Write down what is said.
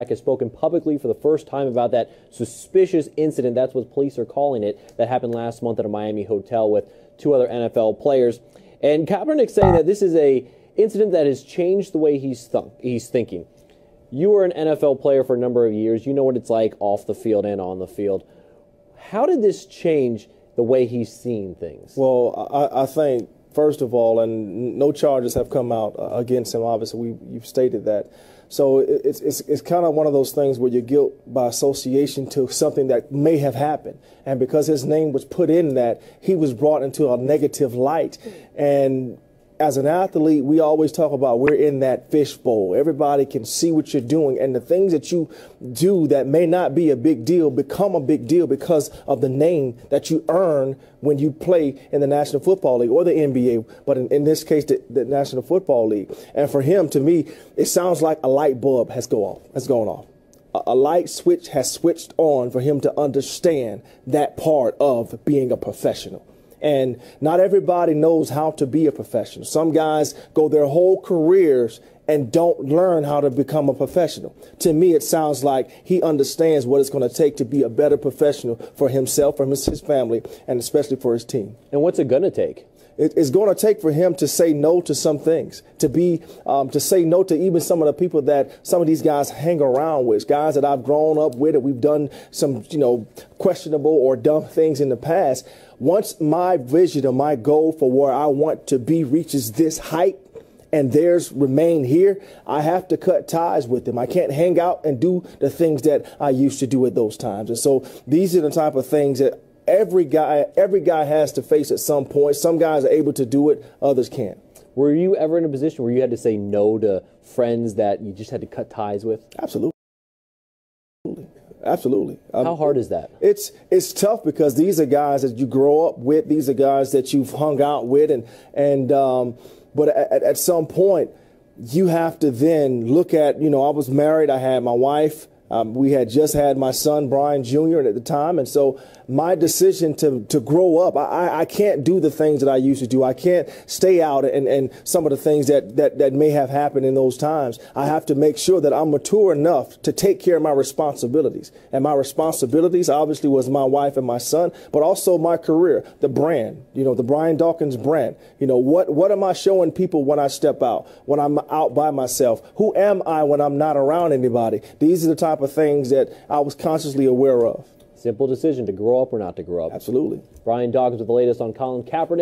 has spoken publicly for the first time about that suspicious incident, that's what police are calling it, that happened last month at a Miami hotel with two other NFL players. And Kaepernick saying that this is a incident that has changed the way he's thinking. You were an NFL player for a number of years. You know what it's like off the field and on the field. How did this change the way he's seeing things? Well, I think, first of all, and no charges have come out against him, obviously. You've stated that. So it's kind of one of those things where you're guilt by association to something that may have happened. And because his name was put in that, he was brought into a negative light. And as an athlete, we always talk about we're in that fishbowl. Everybody can see what you're doing. And the things that you do that may not be a big deal become a big deal because of the name that you earn when you play in the National Football League or the NBA, but in this case, the National Football League. And for him, to me, it sounds like a light bulb has gone off. A light switch has switched on for him to understand that part of being a professional. And not everybody knows how to be a professional. Some guys go their whole careers and don't learn how to become a professional. To me, it sounds like he understands what it's going to take to be a better professional for himself, for his family, and especially for his team. And what's it going to take? It's going to take for him to say no to some things, to say no to even some of the people that some of these guys hang around with, guys that I've grown up with, and we've done some, questionable or dumb things in the past. Once my vision or my goal for where I want to be reaches this height, and theirs remain here, I have to cut ties with them. I can't hang out and do the things that I used to do at those times. And so these are the type of things that every guy has to face at some point. Some guys are able to do it, others can't. Were you ever in a position where you had to say no to friends that you just had to cut ties with? Absolutely. Absolutely. How hard is that? It's tough because these are guys that you grow up with. These are guys that you've hung out with, but at some point you have to then look at, I was married. I had my wife. We had just had my son, Brian Jr. at the time. And so my decision to grow up, I can't do the things that I used to do. I can't stay out and some of the things that may have happened in those times. I have to make sure that I'm mature enough to take care of my responsibilities. And my responsibilities obviously was my wife and my son, but also my career, the brand, the Brian Dawkins brand. What am I showing people when I step out, when I'm out by myself? Who am I when I'm not around anybody? These are the type of things that I was consciously aware of. Simple decision to grow up or not to grow up. Absolutely. Brian Dawkins with the latest on Colin Kaepernick.